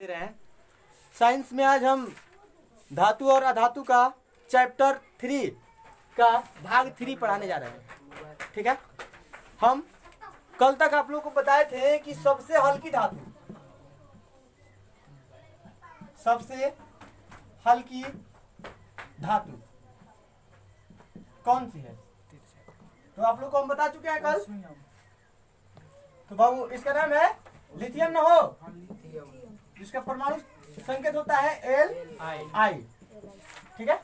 दे रहे हैं। साइंस में आज हम धातु और अधातु का चैप्टर 3 का भाग 3 पढ़ाने जा रहे हैं। ठीक है, हम कल तक आप लोगों को बताए थे कि सबसे हल्की धातु कौन सी है, तो आप लोग को हम बता चुके हैं कल। तो बाबू इसका नाम है लिथियम न हो, जिसका परमाणु संकेत होता है Li। ठीक है,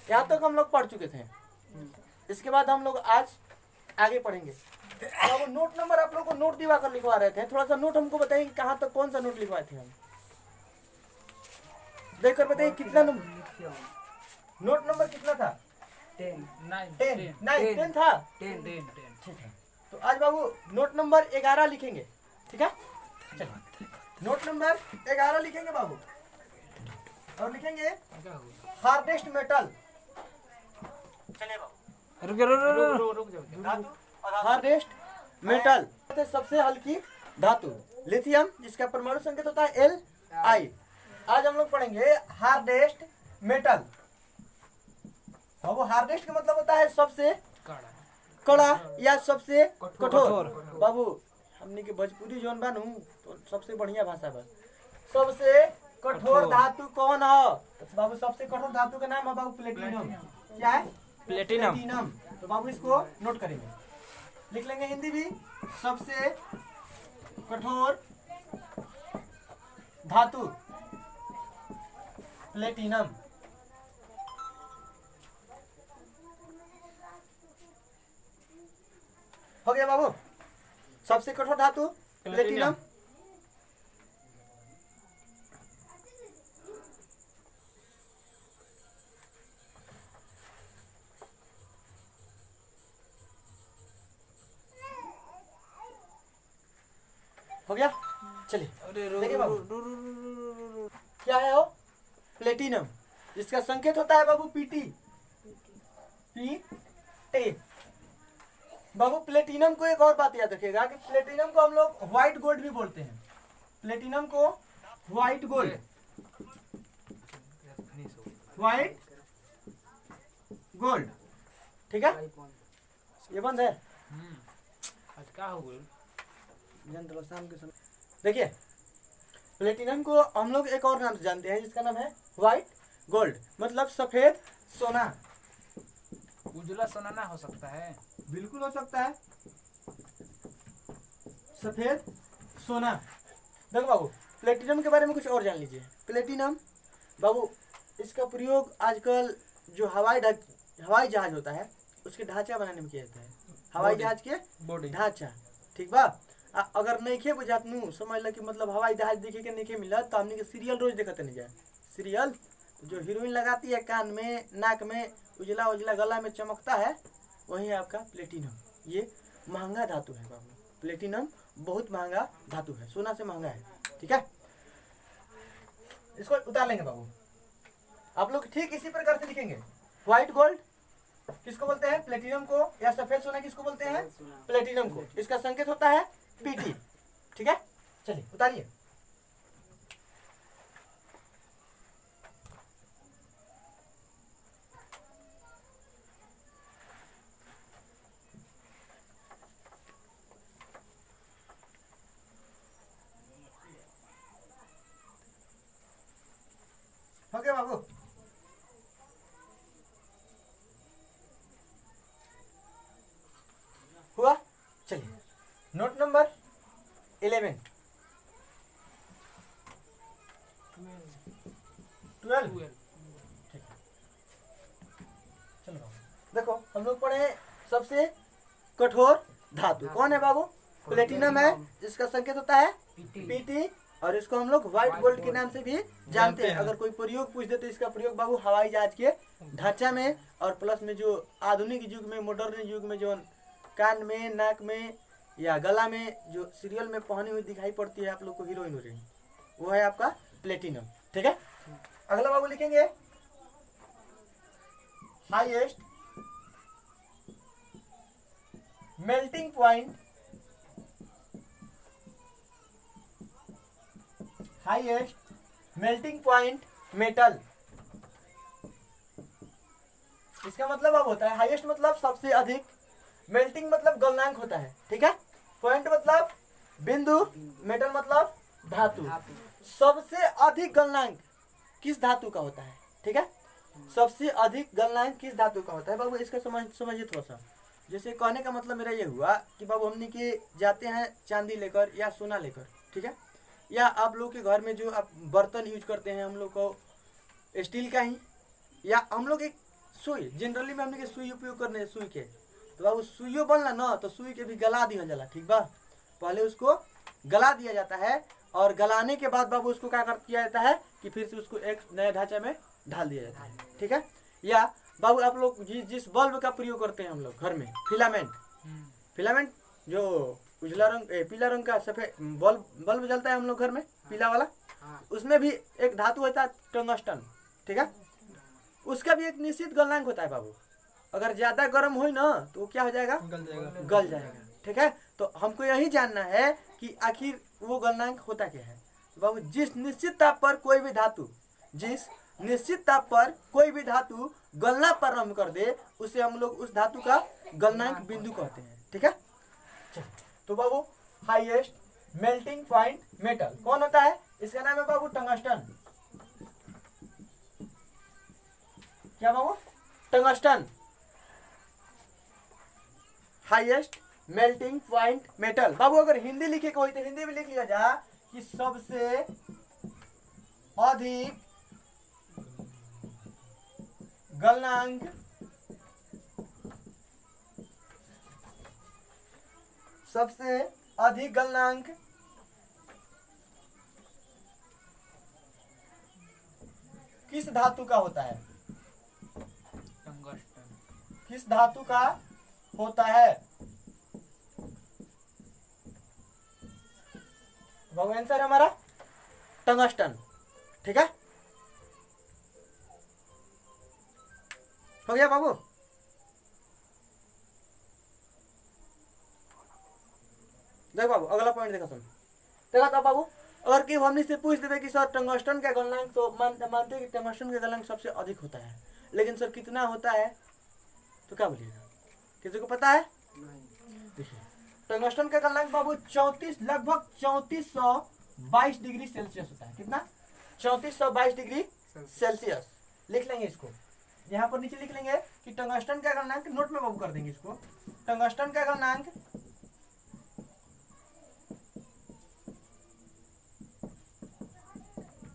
यहाँ तक हम लोग पढ़ चुके थे। इसके बाद हम लोग आज आगे पढ़ेंगे। तो नोट नंबर आप लोग को नोट दिवा कर लिखवा रहे थे, थोड़ा सा नोट हमको बताइए कि कहाँ तक कौन सा नोट लिखवाए थे हम, देखकर बताइए कितना नोट नंबर कितना था। 10 था। ठीक है, तो आज बाबू नोट नंबर 11 लिखेंगे। ठीक है, चलिए नोट नंबर 11 लिखेंगे बाबू, और लिखेंगे हार्डेस्ट मेटल। चलिए बाबू रुक जाओ। हार्डेस्ट मेटल सबसे हल्की धातु लिथियम, जिसका परमाणु संकेत होता है Li। आज हम लोग पढ़ेंगे हार्डेस्ट मेटल। बाबू हार्डेस्ट का मतलब होता है सबसे कड़ा या सबसे कठोर। बाबू हमने के भोजपुरी जोन बनू तो सबसे बढ़िया भाषा बा। सबसे कठोर धातु कौन है? तो बाबू सबसे कठोर धातु का नाम है बाबू प्लेटिनम। क्या है? प्लेटिनम। तो बाबू इसको नोट करेंगे, लिख लेंगे हिंदी भी। सबसे कठोर धातु प्लेटिनम। हो गया बाबू, सबसे कठोर धातु प्लेटिनम। हो गया, चलिए देखिए बाबू क्या है वो प्लेटिनम, जिसका संकेत होता है बाबू पीटी। बाबू प्लेटिनम को एक और बात याद रखिएगा कि प्लेटिनम को हम लोग व्हाइट गोल्ड भी बोलते हैं। प्लेटिनम को व्हाइट गोल्ड, व्हाइट गोल्ड। ठीक है, ये बंद है क्या हो गया शाम के समय। देखिए प्लेटिनम को हम लोग एक और नाम से जानते हैं, जिसका नाम है व्हाइट गोल्ड, मतलब सफेद सोना। उजला सोना ना हो सकता है? बिल्कुल हो सकता है, सफेद सोना। देखो बाबू प्लेटिनम के बारे में कुछ और जान लीजिए। प्लेटिनम बाबू इसका प्रयोग आजकल जो हवाई जहाज होता है उसके ढांचा बनाने में किया जाता है। हवाई जहाज के ढांचा, ठीक बा। अगर नहीं बुझात नू समझ ल कि मतलब हवाई जहाज देखे के नहीं मिला, तो हमने के सीरियल रोज देखते नहीं जाए। सीरियल जो हीरोइन लगाती है कान में, नाक में, उजला उजला गला में चमकता है, वही आपका प्लेटिनम। ये महंगा धातु है बाबू, प्लेटिनम बहुत महंगा धातु है, सोना से महंगा है। ठीक है, इसको उतार लेंगे बाबू। आप लोग ठीक इसी प्रकार से लिखेंगे। व्हाइट गोल्ड किसको बोलते हैं? प्लेटिनम को। या सफेद सोना किसको बोलते हैं? प्लेटिनम को। इसका संकेत होता है पीटी। ठीक है, चलिए उतारिए। हो गया बाबू, हुआ। चलिए नोट नंबर 11 12। ठीक है, चलो देखो हम लोग पढ़े सबसे कठोर धातु कौन है बाबू? प्लेटिनम है, जिसका संकेत होता है पीटी, और इसको हम लोग व्हाइट गोल्ड के नाम से भी जानते हैं। अगर कोई प्रयोग पूछ दे तो इसका प्रयोग बाबू हवाई जहाज के ढांचा में, और प्लस में जो आधुनिक युग में, मॉडर्न युग में जो कान में, नाक में या गला में जो सीरियल में पहनी हुई दिखाई पड़ती है आप लोग को हीरोइन, वो है आपका प्लेटिनम। ठीक है, अगला बाबू लिखेंगे highest melting point, highest melting point metal. इसका मतलब अब होता है हाईएस्ट मतलब सबसे अधिक, मेल्टिंग मतलब गलनांक होता है, ठीक है। पॉइंट मतलब बिंदु, मेटल मतलब धातु। सबसे अधिक गलनांक किस धातु का होता है, ठीक है। सबसे अधिक गलनांक किस धातु का होता है बाबू, इसका समझिए थोड़ा सा। जैसे कहने का मतलब मेरा ये हुआ कि बाबू हमने के जाते हैं चांदी लेकर या सोना लेकर, ठीक है, या आप लोग के घर में जो आप बर्तन यूज करते हैं हम लोग को स्टील का ही, या हम लोग एक सुई, जनरली में हमने के सुई उपयोग करने सुई के, तो बाबू सुइयो बनला ना तो सुई के भी गला दिया जाला, ठीक बा। पहले उसको गला दिया जाता है और गलाने के बाद बाबू उसको क्या किया जाता है कि फिर से उसको एक नए ढांचे में ढाल दिया जाता है, ठीक है। या बाबू आप लोग जिस बल्ब का प्रयोग करते हैं हम लोग घर में, फिलामेंट, फिलामेंट जो उजला रंग पीला रंग का सफेद बल्ब जलता है हम लोग घर में, पीला वाला, उसमें भी एक धातु होता है टंगस्टन, ठीक है। उसका भी एक निश्चित गलनांक होता है बाबू। अगर ज्यादा गर्म हो ना तो क्या हो जाएगा, गल जाएगा, ठीक है। तो हमको यही जानना है कि आखिर वो गलनांक होता क्या है बाबू। जिस निश्चित ताप पर कोई भी धातु, जिस निश्चित ताप पर कोई भी धातु गलना प्रारंभ कर दे उसे हम लोग उस धातु का गलनांक बिंदु कहते हैं, ठीक है। तो बाबू हाईएस्ट मेल्टिंग पॉइंट मेटल कौन होता है, इसका नाम है बाबू टंगस्टन। क्या बाबू, tungsten highest melting point metal. बाबू अगर हिंदी लिखे को तो हिंदी में लिख लिया जा कि सबसे अधिक गलनांक सबसे अधिक गलनांक किस धातु का होता है, टंगस्टन। किस धातु का होता है बाबू। आंसर हमारा टंगस्टन, ठीक है। हो गया बाबू। देख बाबू अगला पॉइंट देखा सुन, देखा था बाबू। अगर कि हमने से पूछ देवे कि सर टंगस्टन का गलनांक, तो मानते हैं कि टंगस्टन का गलनांक सबसे अधिक होता है, लेकिन सर कितना होता है तो क्या बोलिएगा, किसी को पता है? देखिए टंगस्टन का गलनांक बाबू 34 लगभग 3422 डिग्री सेल्सियस होता है। कितना? 3422 डिग्री सेल्सियस। लिख लेंगे इसको, यहाँ पर नीचे लिख लेंगे कि टंगस्टन का गलनांक, नोट में बाबू कर देंगे इसको। टंगस्टन का गलनांक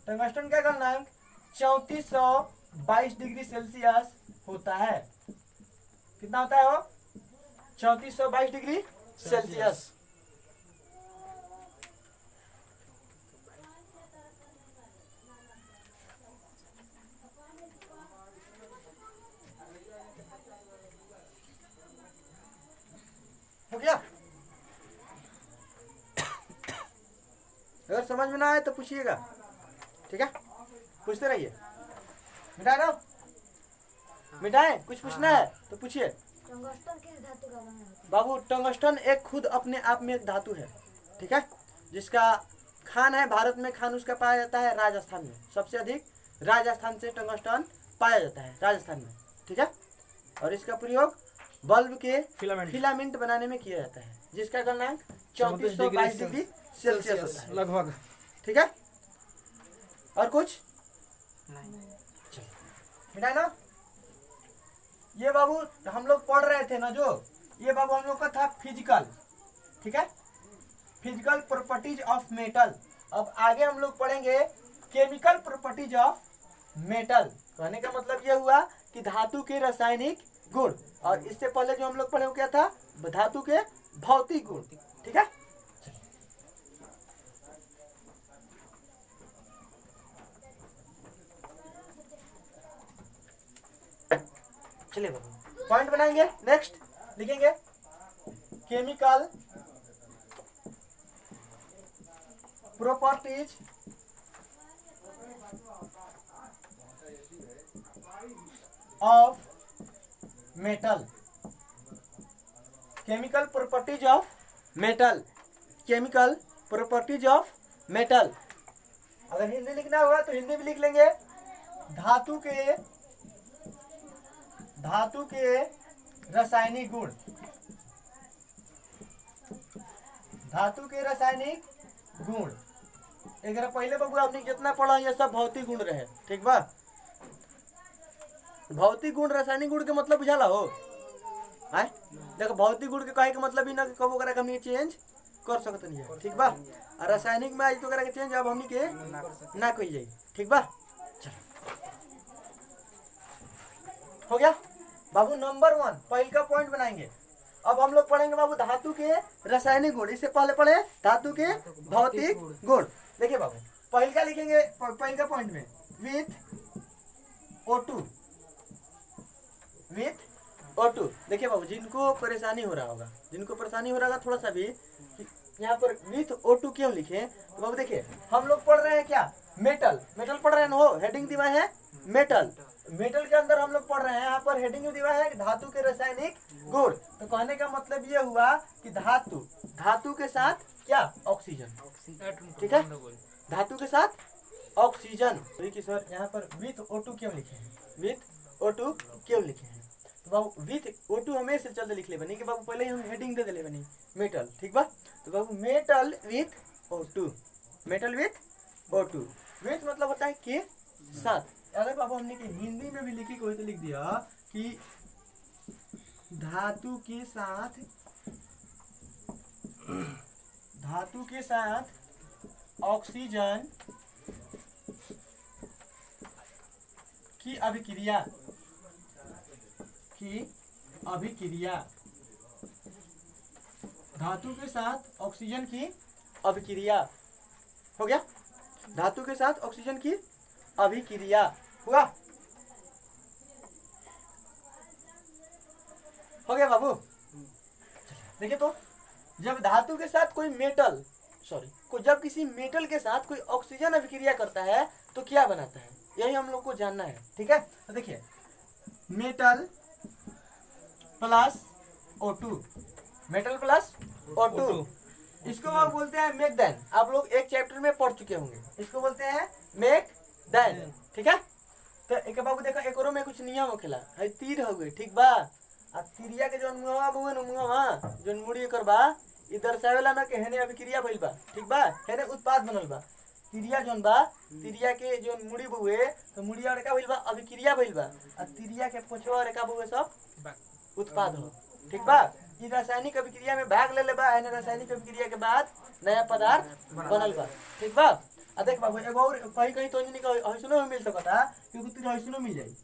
टंगस्टन का गलनांक 3422 डिग्री सेल्सियस होता है। कितना होता है वो? 3422 डिग्री सेल्सियस। हो गया? अगर समझ में ना आए तो पूछिएगा, ठीक है? पूछते रहिए। मिटाए ना? मिटाए? कुछ पूछना है तो पूछिए। टंगस्टन किस धातु का बना है? बाबू टंगस्टन एक खुद अपने आप में एक धातु है, ठीक है, जिसका खान है भारत में, खान उसका पाया जाता है राजस्थान में। सबसे अधिक राजस्थान से टंगस्टन पाया जाता है, राजस्थान में, ठीक है। और इसका प्रयोग बल्ब के फिलामेंट बनाने में किया जाता है, जिसका गलनांक 3422 डिग्री सेल्सियस होता है लगभग, ठीक है। और कुछ मिटाए ना? ये बाबू हम लोग पढ़ रहे थे ना, जो ये बाबू हम लोग का था फिजिकल, ठीक है, फिजिकल प्रॉपर्टीज ऑफ मेटल। अब आगे हम लोग पढ़ेंगे केमिकल प्रॉपर्टीज ऑफ मेटल। कहने का मतलब ये हुआ कि धातु के रासायनिक गुण, और इससे पहले जो हम लोग पढ़े वो क्या था? धातु के भौतिक गुण, ठीक है। चलिए बाबू पॉइंट बनाएंगे। नेक्स्ट लिखेंगे chemical properties of metal. Chemical properties of metal, chemical properties of metal. अगर हिंदी लिखना होगा तो हिंदी भी लिख लेंगे। धातु के रासायनिक गुण, धातु के रासायनिक गुण। एक पहले बबू आपने जितना पढ़ा ये सब भौतिक गुण रहे, ठीक बा। भौतिक गुण रासायनिक गुण के मतलब बुझाला हो आय। देखो भौतिक गुण के कहे के मतलब ही ना कि कबो करा के हमनी चेंज कर सकत नहीं है, ठीक बा। और रासायनिक में आज तो करा के चेंज अब हमनी के ना कइल जाई, ठीक बा। हो गया बाबू। नंबर 1 पहले का पॉइंट बनाएंगे। अब हम लोग पढ़ेंगे बाबू धातु के रासायनिक गुण। इससे पहले पढ़े धातु के भौतिक गुण। देखिए बाबू पहले का लिखेंगे, पहले का पॉइंट में विथ O2, विथ O2। देखिए बाबू जिनको परेशानी हो रहा होगा, थोड़ा सा भी यहाँ पर विथ O2 क्यों लिखे, तो बाबू देखिए हम लोग पढ़ रहे हैं क्या, मेटल पढ़ रहे हैं हो, हेडिंग दिया है मेटल। मेटल के अंदर हम लोग पढ़ रहे हैं, यहाँ पर हेडिंग दिया है धातु के रासायनिक गुण। तो कहने का मतलब ये हुआ कि धातु के साथ क्या, ऑक्सीजन, ठीक है। धातु के साथ ऑक्सीजन। देखिए सर यहाँ पर विथ O2 क्यों लिखे हैं, तो बाबू विथ O2 हमेशा चलते लिख ले बनी कि बाबू पहले ही हम हेडिंग दे दिले बनी मेटल, ठीक बा। तो बाबू मेटल विथ O2, विथ मतलब होता है के साथ। अगर बाबू हमने के हिंदी में भी लिखी कोई तो लिख दिया कि धातु के साथ ऑक्सीजन की अभिक्रिया, धातु के साथ ऑक्सीजन की अभिक्रिया। हो गया, धातु के साथ ऑक्सीजन की अभिक्रिया हुआ। हो गया बाबू। देखिए तो जब धातु के साथ जब किसी मेटल के साथ कोई ऑक्सीजन अभिक्रिया करता है तो क्या बनाता है, यही हम लोग को जानना है, ठीक है। तो देखिए मेटल प्लस O2, इसको हम बोलते हैं मेकडेन। आप लोग एक चैप्टर में पढ़ चुके होंगे, इसको बोलते हैं मेकडेन, ठीक है। तो एक बाबू देखो एकरो में कुछ नियम होखेला है, तीर हो गए, ठीक बा। आ तीरिया के जोन मुंहवा बुए न मुंहवा जोन मुड़ी कर बा इ दर्शावेला ना कि हेने अभिक्रिया भइल बा, ठीक बा, हेने उत्पाद बनल बा। तीरिया जोन बा, तीरिया के जोन मुड़ी बुए तो मुड़िया का भइल बा अभिक्रिया भइल बा, आ तीरिया के पोछवा रेखा बुए सब उत्पाद हो, ठीक बा। इ रासायनिक अभिक्रिया में भाग ले बा, हेने रासायनिक अभिक्रिया के बाद नया पदार्थ बनल बा, ठीक बा। आ देख बाबू एगो और कहीं तो नहीं का हइसनो में मिल सकता, क्योंकि तीर हइसनो मिल जाई,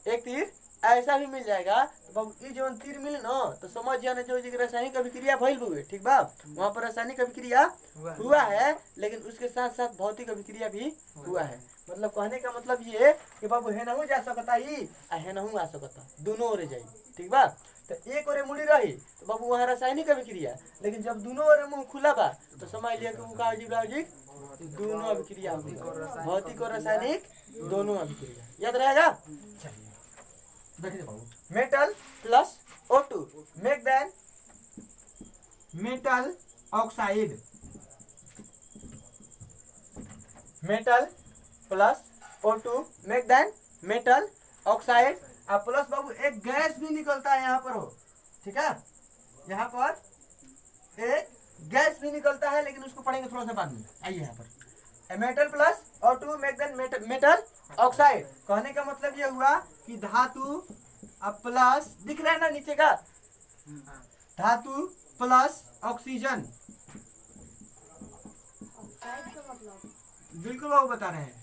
एक तीर ऐसा भी मिल जाएगा। तो बाबू ये जो तीर मिले ना तो समझ जाना जो रासायनिक अभिक्रिया भइल हुए, ठीक बा। वहाँ पर रासायनिक अभिक्रिया हुआ है, लेकिन उसके साथ साथ भौतिक अभिक्रिया भी हुआ है। मतलब कहने का मतलब ये कि बाबू है नहू जा सकता ही है नहू आ सकता, दोनों ओरे जाई, ठीक बा। तो एक ओरे मुड़ी रही तो बाबू वहाँ रासायनिक अभिक्रिया, लेकिन जब दोनों ओरे मुंह खुला बा तो समझ लिया कि दोनों अभिक्रिया होगी, भौतिक और रासायनिक दोनों अभिक्रिया, याद रहेगा। चलिए देखिए बाबू metal plus O2 make then metal oxide, metal plus O2 make then metal oxide. अब प्लस बाबू एक गैस भी निकलता है यहाँ पर हो, ठीक है, यहाँ पर एक गैस भी निकलता है, लेकिन उसको पढ़ेंगे थोड़ा सा बाद में। आइए यहाँ पर metal plus O2 make then metal oxide. कहने का मतलब ये हुआ कि धातु अब प्लस दिख रहा है ना नीचे का, धातु प्लस ऑक्सीजन, बिल्कुल वो बता रहे हैं,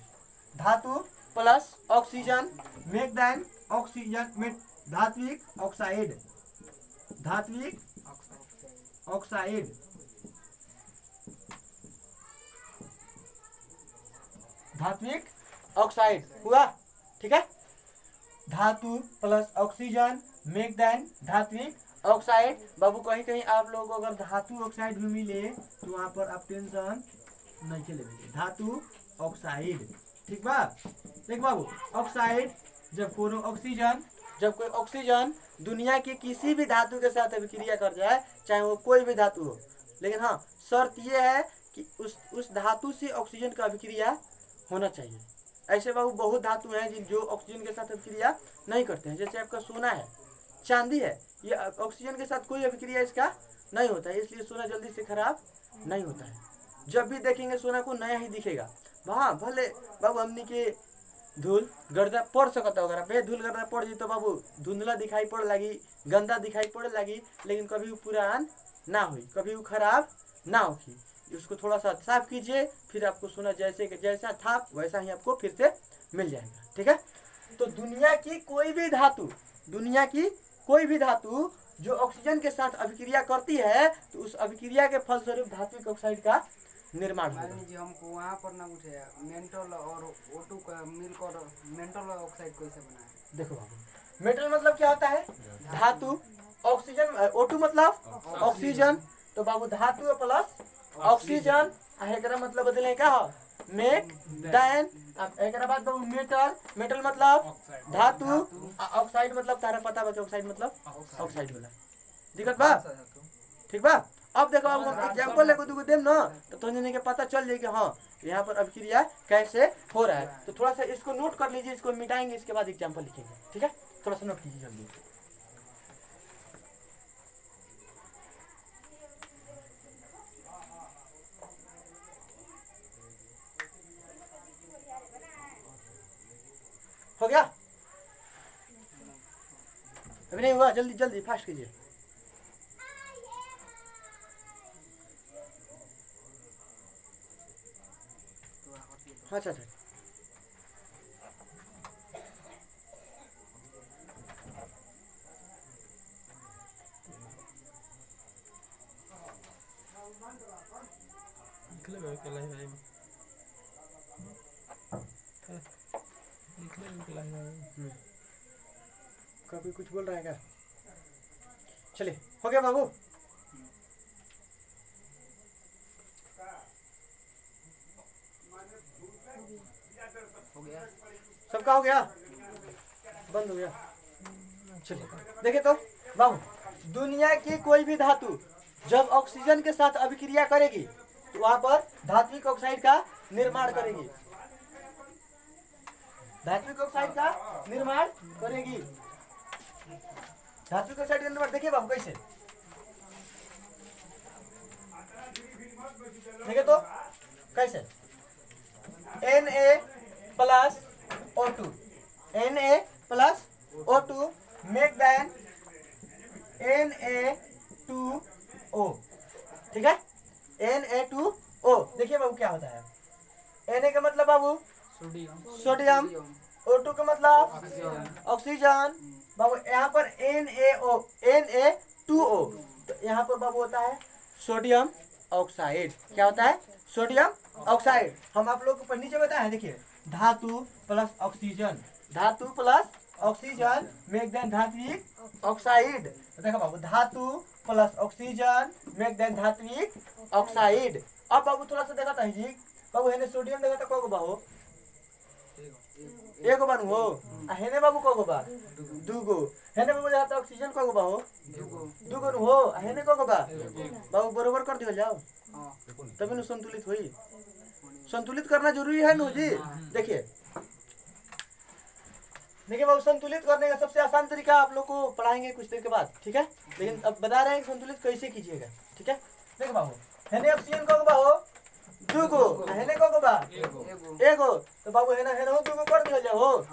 धातु plus oxygen make then oxygen धात्विक ऑक्साइड, धात्विक ऑक्साइड हुआ, ठीक है। धातु प्लस ऑक्सीजन मेक देन धात्विक ऑक्साइड। बाबू कहीं कहीं आप लोगों को अगर धातु ऑक्साइड भी मिले तो वहां पर आप टेंशन नहीं के लेंगे, धातु ऑक्साइड, ठीक बा। देख बाबू ऑक्साइड जब कोई ऑक्सीजन दुनिया के किसी भी धातु के साथ अभिक्रिया कर जाए, चाहे वो कोई भी धातु हो, लेकिन हाँ शर्त ये है कि उस धातु से ऑक्सीजन का अभिक्रिया होना चाहिए। ऐसे बाबू बहुत धातु हैं जो ऑक्सीजन के साथ अभिक्रिया नहीं करते हैं। जैसे आपका सोना है, चांदी है, ये ऑक्सीजन के साथ कोई अभिक्रिया इसका नहीं होता है, इसलिए सोना जल्दी से खराब नहीं होता है। जब भी देखेंगे सोना को नया ही दिखेगा। हाँ भले बाबू हमनी के धूल गर्दा पड़ सकता है, अगर धूल गर्दा पड़ जी तो बाबू धुंधला दिखाई पड़ लगी, गंदा दिखाई पड़ लगी, लेकिन कभी वो पुरान ना हुई, कभी वो खराब ना होगी। उसको थोड़ा सा साफ कीजिए, फिर आपको सोना जैसा था वैसा ही आपको फिर से मिल जाएगा। ठीक है, तो दुनिया की कोई भी धातु जो ऑक्सीजन के साथ अभिक्रिया करती है तो उस अभिक्रिया के फलस्वरूप धात्विक ऑक्साइड का निर्माण होगा। मान लीजिए हमको वहाँ पर ना उठे मेंटल और O2 का मिलकर मेंटल ऑक्साइड कैसे बना है? देखो बाबू, मेटल मतलब क्या होता है? धातु। ऑक्सीजन, O2 मतलब ऑक्सीजन, तो बाबू धातु प्लस ऑक्सीजन एकरा मतलब बदले क्या हो? Make then. एकरा बाद बाबू मेटल मतलब धातु, ऑक्साइड मतलब तारा पता बता, ऑक्साइड मतलब ऑक्साइड होला। दिक्कत बा? ठीक बा? अब देखो अब हम एग्जांपल लेको दूगो देम ना तो तुमने के पता चल जाए कि हाँ यहाँ पर अभिक्रिया कैसे हो रहा है। तो थोड़ा सा इसको नोट कर लीजिए, इसको मिटाएंगे, इसके बाद एग्जांपल लिखेंगे। ठीक है, थोड़ा सा नोट कीजिए जल्दी। हो गया? अभी नहीं हुआ, जल्दी जल्दी फास्ट कीजिए। अच्छा अच्छा, कभी कुछ बोल रहा है क्या? चलिए, हो गया बाबू? हो गया? सबका हो गया? बंद हो गया? चलिए देखिए तो बाबू, दुनिया की कोई भी धातु जब ऑक्सीजन के साथ अभिक्रिया करेगी तो वहां पर धात्विक ऑक्साइड का निर्माण करेगी। धात्विक ऑक्साइड का निर्माण करेगी। धात्विक ऑक्साइड का निर्माण देखिए बाबू कैसे, देखिए तो कैसे, Na plus O2, Na plus O2 make then Na2O। ठीक है, Na2O। देखिए बाबू क्या होता है, Na का मतलब बाबू सोडियम, O2 का मतलब ऑक्सीजन। बाबू यहाँ पर Na2O, तो यहाँ पर बाबू होता है सोडियम ऑक्साइड। क्या होता है? Sodium oxide. हम आप लोग को नीचे बताए हैं, देखिए धातु प्लस ऑक्सीजन, धातु प्लस ऑक्सीजन मेक देन धात्विक ऑक्साइड। देखो बाबू, धातु प्लस ऑक्सीजन मेक देन धात्विक ऑक्साइड। अब बाबू थोड़ा सा देखा था जी बाबू, हेने सोडियम देखा था को बाबू एगो बानू हो, आ हेने बाबू को बा दूगो, हेने बाबू जहाँ ऑक्सीजन को बा हो दूगो नु हो, आ हेने को बा बाबू बरोबर कर दिया जाओ तभी नु संतुलित होई। संतुलित करना जरूरी है नु जी। देखिए देखिए बाबू, संतुलित करने का सबसे आसान तरीका आप लोग को पढ़ाएंगे कुछ देर के बाद। ठीक है, लेकिन अब बता रहे हैं संतुलित कैसे कीजिएगा। ठीक है, देखो बाबू, हेने ऑक्सीजन को बा हो दूगो, हेने को बा एगो, तो बाबू हेने हेने हो दूगो कर दिया जाओ,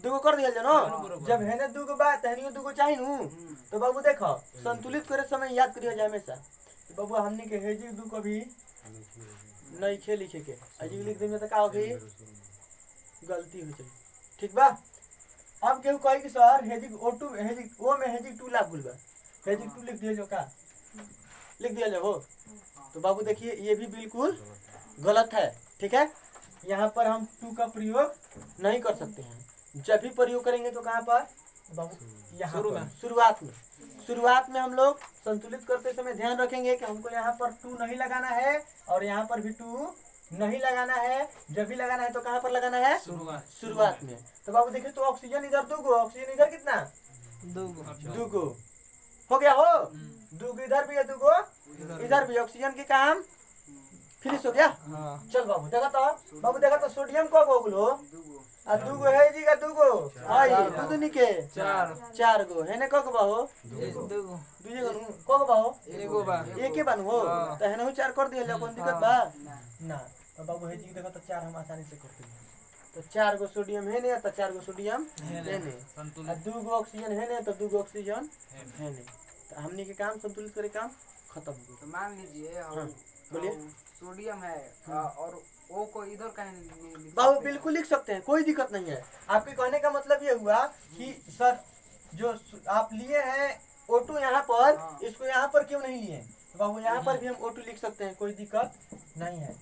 दूगो कर दिया जाओ। जब हेने दूगो बा तहनियो दूगो चाहिए नु, तो बाबू देखो संतुलित करे समय याद करियो जाए हमेशा तो बाबू हमने के हेजी दू कभी नहीं खे लिखे के अजी लिख देंगे तो का हो गई गलती हो जाए। ठीक बा, अब केहू कही कि सर हेजिक O2 हेजिक O में हेजिक 2 लाख गुलबा, हेजिक 2 लिख दिया जो का लिख दिया जाओ, तो बाबू देखिए ये भी बिल्कुल गलत है। ठीक है, यहाँ पर हम 2 का प्रयोग नहीं कर सकते हैं। जब भी प्रयोग करेंगे तो कहाँ पर बाबू, यहाँ शुरुआत में हम लोग संतुलित करते समय ध्यान रखेंगे कि हमको यहाँ पर 2 नहीं लगाना है और यहाँ पर भी 2 नहीं लगाना है। जब भी लगाना है तो कहाँ पर लगाना है? शुरुआत में। तो बाबू देखिए तो ऑक्सीजन इधर दूगो, ऑक्सीजन इधर कितना? दूगो हो गया हो, दूगो इधर भी है दूगो इधर भी। ऑक्सीजन के काम फिनिश हो गया। हाँ चल बाबू देखा तो, बाबू देखा तो सोडियम को बोलो दूगो आ दूगो है जी का दूगो आई चार। दूध निके चार चार गो है ने कक बाहो दूगो दूजे गो कक बाहो एगो बा एक ही बानु हो हाँ। तो है चार कर दिए कौन दिक्कत बा ना। तो बाबू है जी देखा तो चार हम आसानी से करते हैं। तो चार गो सोडियम है ने तो चार गो सोडियम है ने संतुलित आ दू गो ऑक्सीजन है ने तो दू गो ऑक्सीजन है ने। तो हमनी के काम संतुलित करे काम खत्म हो गया। तो मान लीजिए हाँ, बोलिए। सोडियम है और ओ को इधर कहीं नहीं लिख बाबू सकते बिल्कुल लिख सकते हैं, कोई दिक्कत नहीं है। आपके कहने का मतलब ये हुआ कि सर जो आप लिए हैं O2 यहाँ पर, हाँ। इसको यहाँ पर क्यों नहीं लिए? तो बाबू यहाँ पर भी हम O2 लिख सकते हैं, कोई दिक्कत नहीं है।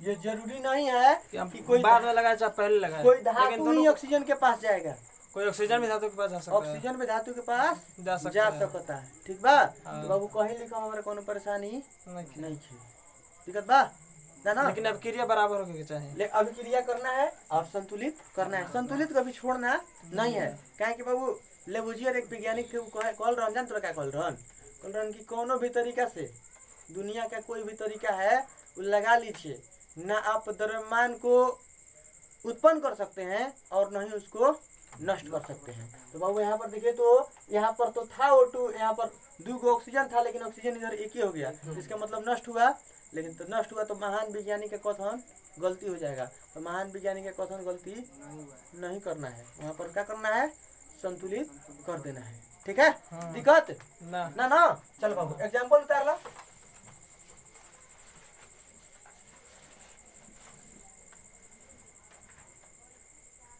ये जरूरी नहीं है कि कोई बाद में लगाया चाहे पहले लगाया, कोई लेकिन धातु ही दोनों ऑक्सीजन के पास जाएगा। कोई ऑक्सीजन भी धातु के पास जा सकता है। ऑक्सीजन में धातु के पास जा जा सकता है। सकता है, ठीक बा। हाँ। तो बाबू कहीं लिखा हमारा कोनो परेशानी नहीं। नहीं थी, दिक्कत बा ना। लेकिन अब क्रिया बराबर होके के चाहिए। ले अभिक्रिया करना है और संतुलित करना है, संतुलित कभी छोड़ना नहीं है। काहे कि बाबू लेबुजियर एक वैज्ञानिक थे, कॉल रहन जान तो क्या कॉल रहन कि कोनो भी तरीका से दुनिया का कोई भी तरीका है वो लगा लीजिए ना, आप द्रव्यमान को उत्पन्न कर सकते हैं और न ही उसको नष्ट कर सकते हैं। तो बाबू यहाँ पर देखिए तो यहाँ पर तो था O2, यहाँ पर दो गो ऑक्सीजन था लेकिन ऑक्सीजन इधर एक ही हो गया, इसका मतलब नष्ट हुआ। लेकिन तो नष्ट हुआ तो महान वैज्ञानिक का कथन गलती हो जाएगा। तो महान वैज्ञानिक का कथन गलती नहीं करना है, वहाँ पर क्या करना है, संतुलित कर देना है, ठीक है। दिक्कत ना ना ना। चल बाबू एग्जाम्पल उतार ला।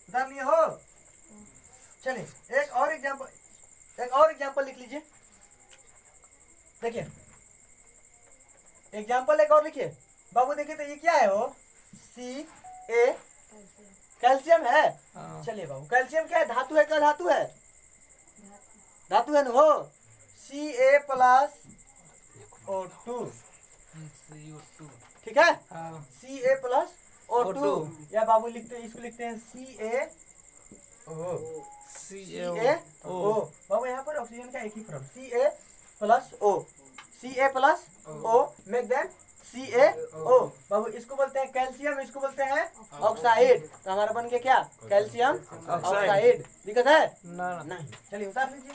उतार लिए हो, चलिए एक और एग्जाम्पल लिख लीजिए। देखिए एग्जाम्पल एक और लिखिए बाबू। देखिए तो ये क्या है, हो Ca कैल्शियम है। हाँ। चलिए बाबू कैल्शियम क्या है, धातु है, क्या धातु है, धातु है ना हो। Ca प्लस O2, CO2 ठीक है। हाँ Ca प्लस O2 O2। या बाबू लिखते हैं, इसको लिखते हैं CaO। बाबू यहाँ पर ऑक्सीजन का एक ही form Ca plus O make them CaO। बाबू इसको बोलते हैं कैल्शियम, इसको बोलते हैं ऑक्साइड। तो हमारा बन गया क्या, कैल्शियम ऑक्साइड। दिक्कत है ना नहीं। चलिए उतार लीजिए,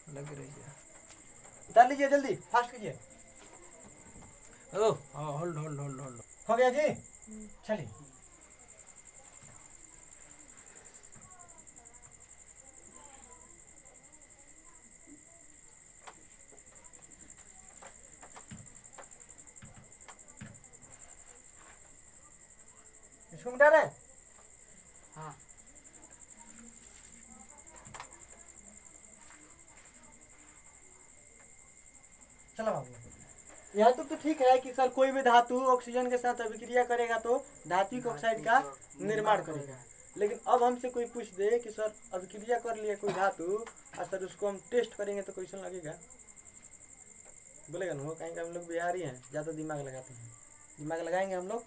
लग रही है। उतार लीजिए, जल्दी फास्ट कीजिए। ओह होल्ड हो गया जी। चलिए इसको मिटा रहे हैं। हाँ चलो बाबू यहाँ तक तो ठीक है कि सर कोई भी धातु ऑक्सीजन के साथ अभिक्रिया करेगा तो धात्विक ऑक्साइड का निर्माण करेगा। लेकिन अब हमसे कोई पूछ दे कि सर अभिक्रिया कर लिया कोई धातु और सर उसको हम टेस्ट करेंगे तो कैसा लगेगा, बोलेगा ना, कहेंगे हम लोग बिहारी हैं, ज़्यादा दिमाग लगाते हैं। दिमाग लगाएंगे हम लोग,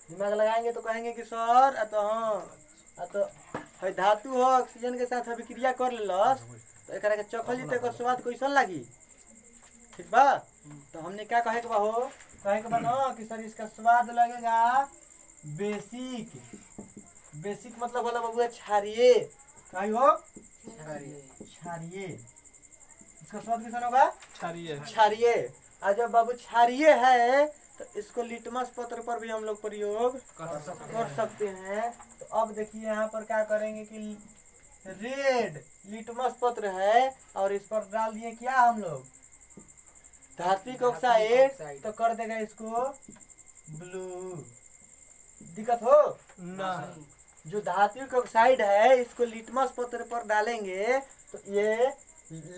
दिमाग लगाएंगे तो कहेंगे कि सर तो है धातु हो ऑक्सीजन के साथ अभिक्रिया कर लेलस तो एक चखल जी तो स्वाद कैसन लगी, ठीक बा। तो हमने क्या कहे के बा हो, कहे के बा ना कि सर इसका स्वाद लगेगा बेसिक। बेसिक मतलब बोला बाबू क्षारीय, कही हो क्षारीय। इसका स्वाद कैसा होगा, क्षारीय। और जब बाबू क्षारीय है तो इसको लिटमस पत्र पर भी हम लोग प्रयोग कर सकते हैं। तो अब देखिए यहाँ पर क्या करेंगे कि रेड लिटमस पत्र है और इस पर डाल दिए क्या हम लोग, धात्विक ऑक्साइड, तो कर देगा इसको ब्लू। दिक्कत हो ना। जो धात्विक ऑक्साइड है इसको लिटमस पत्र पर डालेंगे तो ये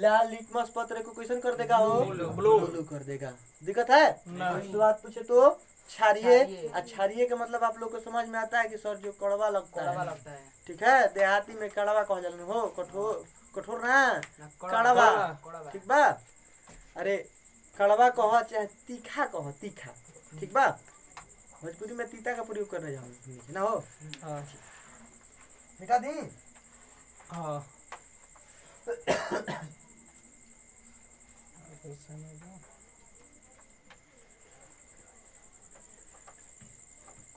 लाल लिटमस पत्र को कैसन कर देगा, हो ब्लू कर देगा। दिक्कत है ना। बात पूछे तो क्षारीय। क्षारीय का मतलब आप लोग को समझ में आता है कि सर जो कड़वा लगता है, ठीक है, देहाती में कड़वा कह जाने हो, कठोर ना कड़वा, ठीक बा। अरे कड़वा कह चाहे तीखा कह, तीखा, ठीक बा। भोजपुरी में तीता का प्रयोग करने जाओ ना हो। मिटा दी। हाँ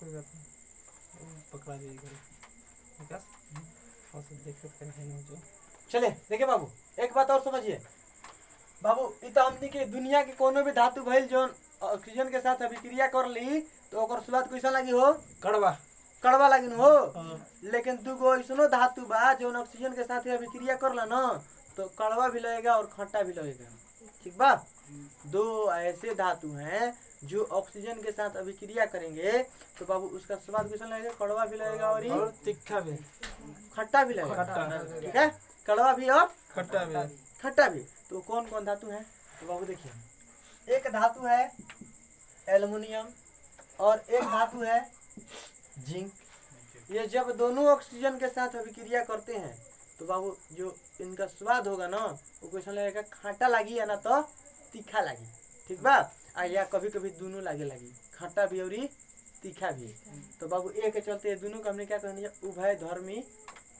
कोई बात नहीं, पकड़ा जाएगी विकास। और सब देख सकते हैं जो। चले देखिए बाबू, एक बात और समझिए बाबू, इ तो हमनी के दुनिया के कोनो भी धातु भइल जो ऑक्सीजन के साथ अभिक्रिया कर ली तो ओकर स्वाद कैसा लगी हो? कड़वा। कड़वा लगी हो। हाँ। लेकिन दूगो ऐसनो धातु बा जो ऑक्सीजन के साथ अभिक्रिया करला ना तो कड़वा भी लगेगा और खट्टा भी लगेगा। ठीक बा? दो ऐसे धातु हैं जो ऑक्सीजन के साथ अभिक्रिया करेंगे तो बाबू उसका स्वाद कैसा लगेगा? कड़वा भी लगेगा और तीखा भी, खट्टा भी लगेगा। खट्टा। ठीक है, कड़वा भी और खट्टा भी। खट्टा भी। तो कौन कौन धातु है? तो बाबू देखिए, एक धातु है एल्युमिनियम और एक धातु है जिंक। ये जब दोनों ऑक्सीजन के साथ अभिक्रिया करते हैं तो बाबू जो इनका स्वाद होगा ना वो कैसा लगेगा? खट्टा लगी या ना तो तीखा लगी। ठीक बा? या कभी कभी दोनों लगी, खट्टा भी और तीखा भी। तो बाबू ए के चलते दोनों को हमने क्या कहनी है? उभयधर्मी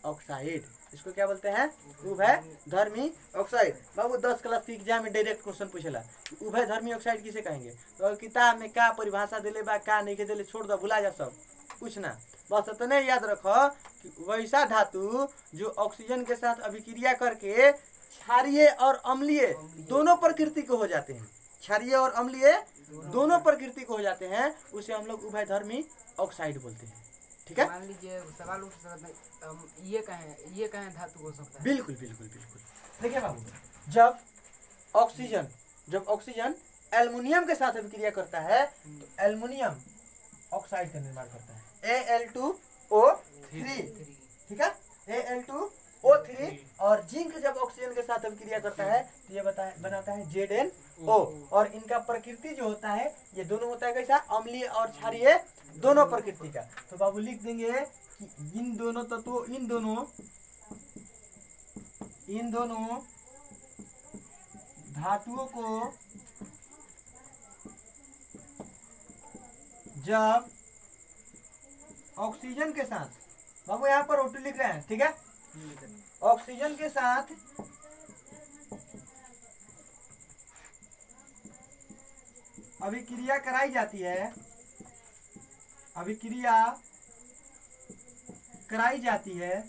ऑक्साइड। इसको क्या बोलते हैं? उभयधर्मी ऑक्साइड। बाबू 10 क्लास के एग्जाम में डायरेक्ट क्वेश्चन पूछेला उभयधर्मी ऑक्साइड किसे कहेंगे? तो किताब में क्या परिभाषा दिले बा क्या नहीं के दिले छोड़ दो, भुला जा सब, पूछना बस इतने याद रखो कि वैसा धातु जो ऑक्सीजन के साथ अभिक्रिया करके क्षारीय और अम्लीय दोनों प्रकृति को हो जाते हैं, क्षारीय और अम्लीय दोनों प्रकृति को हो जाते हैं, उसे हम लोग उभयधर्मी ऑक्साइड बोलते हैं। ठीक है? मान लीजिए सवाल उठ सकता है ये कहें धातु हो सकता है? बिल्कुल बिल्कुल बिल्कुल। देखिए बाबू, जब ऑक्सीजन एल्युमिनियम के साथ अभिक्रिया करता है तो एल्युमिनियम ऑक्साइड का निर्माण करता है, Al2O3। ठीक है, Al2O3। और जिंक जब ऑक्सीजन के साथ अभिक्रिया करता है तो ये बनाता है ZnO। और इनका प्रकृति जो होता है ये दोनों होता है कैसा? अम्लीय और क्षारीय दोनों प्रकृति का। तो बाबू लिख देंगे कि इन दोनों तत्वों इन दोनों धातुओं को जब ऑक्सीजन के साथ, बाबू यहाँ पर O2 लिख रहे हैं, ठीक है, ऑक्सीजन के साथ अभिक्रिया कराई जाती है, अभिक्रिया कराई जाती है,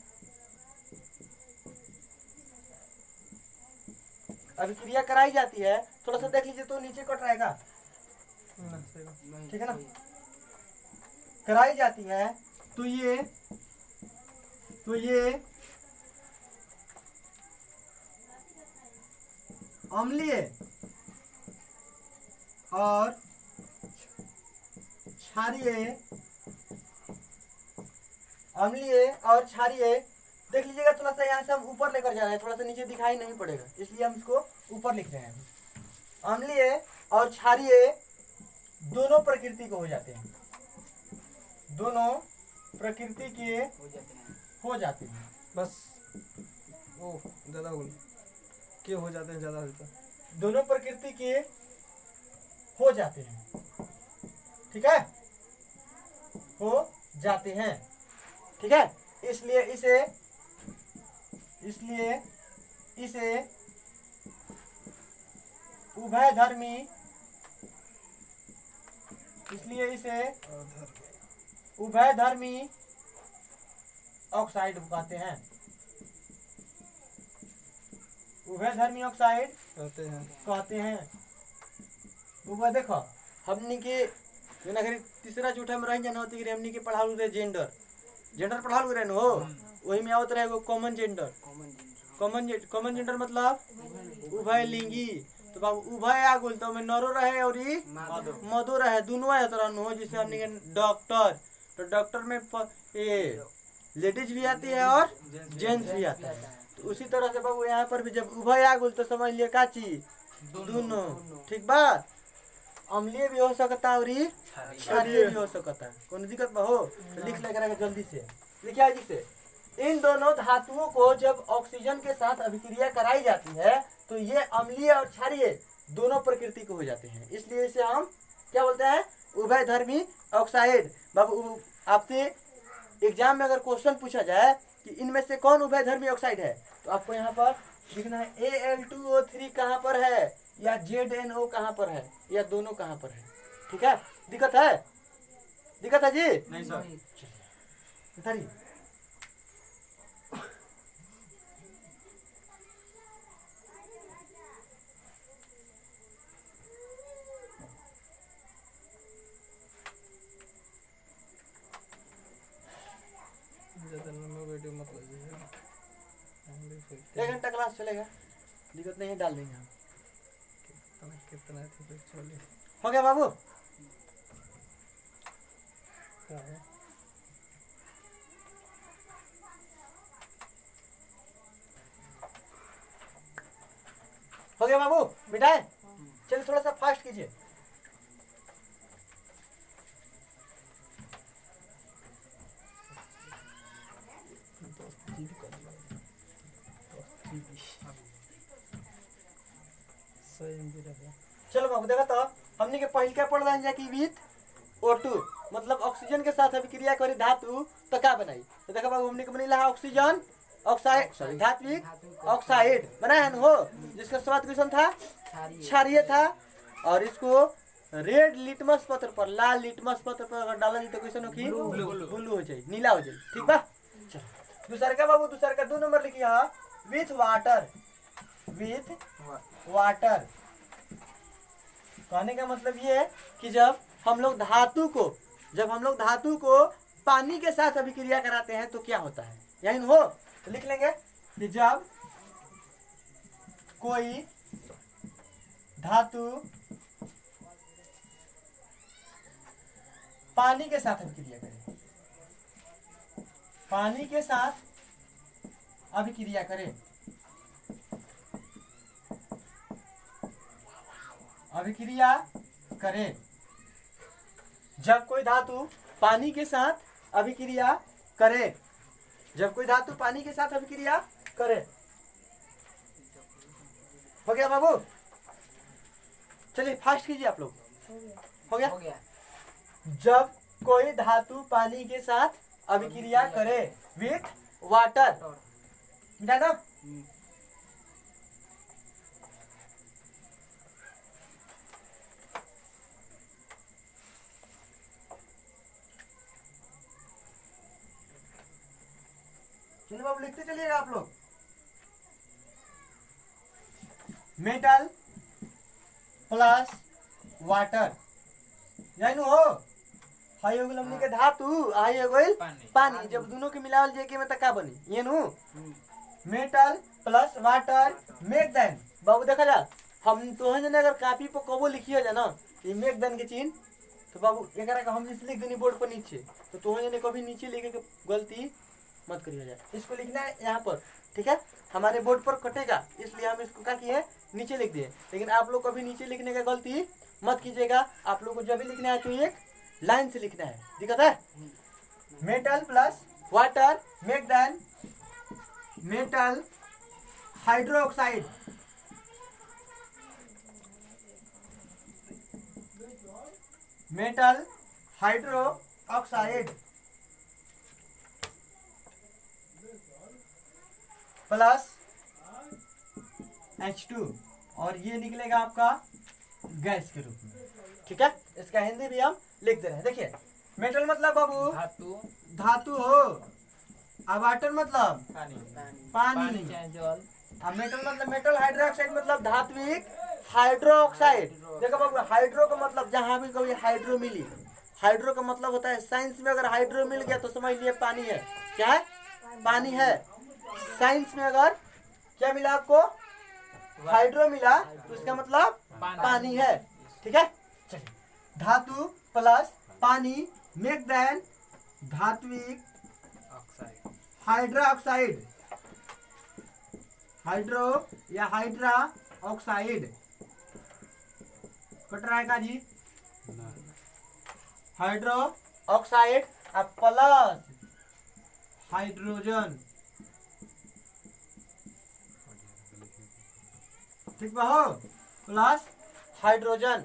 अभिक्रिया कराई जाती है। थोड़ा सा देख लीजिए तो नीचे कट रहेगा, ठीक है ना? कराई जाती है तो ये अम्लीय और क्षारीय, अम्लीय और क्षारीय। देख लीजिएगा थोड़ा सा यहाँ से हम ऊपर लेकर जा रहे हैं, थोड़ा सा नीचे दिखाई नहीं पड़ेगा इसलिए हम इसको ऊपर लिख रहे हैं। अम्लीय और क्षारीय दोनों प्रकृति को हो जाते हैं, दोनों प्रकृति के हो जाते हैं। बस ओ ज़्यादा के हो जाते हैं, ज़्यादा होता है। दोनों प्रकृति के हो जाते हैं। ठीक है, हो जाते हैं। ठीक है, इसलिए इसे उभयधर्मी, इसलिए इसे उभयधर्मी ऑक्साइड कहते हैं, उभयधर्मी ऑक्साइड कहते हैं। वो देखो हमनी के तीसरा चौथा में रह होती कि हमनी के पढ़ालू रहे जेंडर पढ़ालू रहे हो, वही में आवत रहे कॉमन जेंडर। कॉमन जेंडर मतलब उभय लिंगी। तो बाबू उभय आ गल तो में नरो रहे और मदो रहे, दोनों आयत रहनु हो। जिसे हमनी के डॉक्टर, तो डॉक्टर में ये लेडीज भी आती है और जेंट्स भी आता है। तो उसी तरह से बाबू यहाँ पर भी जब उभय आ गल तो समझ लिया का चीज दोनों। ठीक बा, अम्लीय भी हो सकता और क्षारीय भी हो सकता है, कोई दिक्कत बा हो तो लिख ले करेगा जल्दी से, लिखिए जिसे इन दोनों धातुओं को जब ऑक्सीजन के साथ अभिक्रिया कराई जाती है तो ये अम्लीय और क्षारीय दोनों प्रकृति को हो जाते हैं, इसलिए इसे हम क्या बोलते हैं? उभयधर्मी ऑक्साइड। बाबू आपसे एग्जाम में अगर क्वेश्चन पूछा जाए कि इनमें से कौन उभयधर्मी ऑक्साइड है तो आपको यहाँ पर लिखना है Al2O3 कहाँ पर है या ZnO कहाँ पर है या दोनों कहाँ पर है। ठीक है, दिक्कत है? दिक्कत है जी? नहीं सर। उतारिए। ज़्यादा लंबा वीडियो मत लीजिए। 1 घंटा क्लास चलेगा, दिक्कत नहीं है, डाल देंगे हम। कितना थी फिर चलिए। हो गया बाबू? क्या है? हो गया बाबू? मिटाए? चलिए थोड़ा सा फास्ट कीजिए। चलो बाबू देखो तो हमने के पहले क्या पढ़ रहे कि विथ O2 मतलब ऑक्सीजन के साथ अभिक्रिया करी धातु तो क्या बनाई? तो देखो बाबू हमने के बनेला है ऑक्सीजन ऑक्साइड, सॉरी धात्विक ऑक्साइड बनाया है हो, जिसका स्वाद क्वेश्चन था क्षारीय था। और इसको रेड लिटमस पत्र पर, लाल लिटमस पत्र पर अगर डाला जाए तो क्वेश्चन हो कि ब्लू हो जाए, नीला हो जाए। ठीक बा? चलो दूसरा का बाबू, दूसरा का 2 नंबर लिखिए। हाँ, विथ वाटर, विथ वाटर कहने का मतलब ये है कि जब हम लोग धातु को पानी के साथ अभिक्रिया कराते हैं तो क्या होता है, यही हो। तो लिख लेंगे कि जब कोई धातु पानी के साथ अभिक्रिया करे, पानी के साथ अभिक्रिया करे, अभिक्रिया करे, जब कोई धातु पानी के साथ अभिक्रिया करे, जब कोई धातु पानी के साथ अभिक्रिया करे। हो गया बाबू? चलिए फास्ट कीजिए आप लोग। हो गया? हो गया। जब कोई धातु पानी के साथ अभिक्रिया करे विथ वाटर, मिटा ना? चलिए बाबू लिखते चलिएगा आप लोग। मेटल प्लस वाटर, जान हो हाई हो गल हमनी के धातु, हाई हो गल पानी। जब दोनों के मिलावल जाए के में त का बनी? ये नु metal plus water make then. बाबू देखा जा, हम तो जने अगर कॉपी पर कबो लिखियो जा ना ये मेक देन के चिन्ह, तो बाबू एकरा का हम जिस लिख देनी बोर्ड पर नीचे, तो जने कभी नीचे लिखे के गलती मत करिए जा। इसको लिखना है यहाँ पर, ठीक है? हमारे बोर्ड पर कटेगा इसलिए हम इसको क्या किए नीचे लिख दिए, लेकिन आप लोग कभी नीचे लिखने का गलती मत कीजिएगा। आप लोग को जब भी लिखना है तो एक लाइन से लिखना है, दिक्कत है? Metal plus water make then metal hydroxide, metal hydroxide plus H2, और ये निकलेगा आपका गैस के रूप में। ठीक है? इसका हिंदी भी हम लिख दे रहे हैं। देखिए मेटल मतलब बाबू धातु हो, और वाटर मतलब पानी, जल, और मेटल मतलब मेटल हाइड्रोक्साइड मतलब धात्विक हाइड्रोक्साइड। देखो बाबू हाइड्रो का मतलब जहां भी कभी हाइड्रो मिली, हाइड्रो का मतलब होता है साइंस में अगर हाइड्रो मिल गया तो समझ लिए पानी है। क्या है? पानी है। साइंस में अगर क्या मिला आपको? हाइड्रो मिला तो इसका मतलब पानी है। ठीक है? चलिए धातु प्लस पानी मेक देन धात्विक हाइड्रोक्साइड, हाइड्रो या हाइड्रा ऑक्साइड कट रहा है का जी? हाइड्रो ऑक्साइड प्लस हाइड्रोजन, ठीक बा हो? प्लस हाइड्रोजन,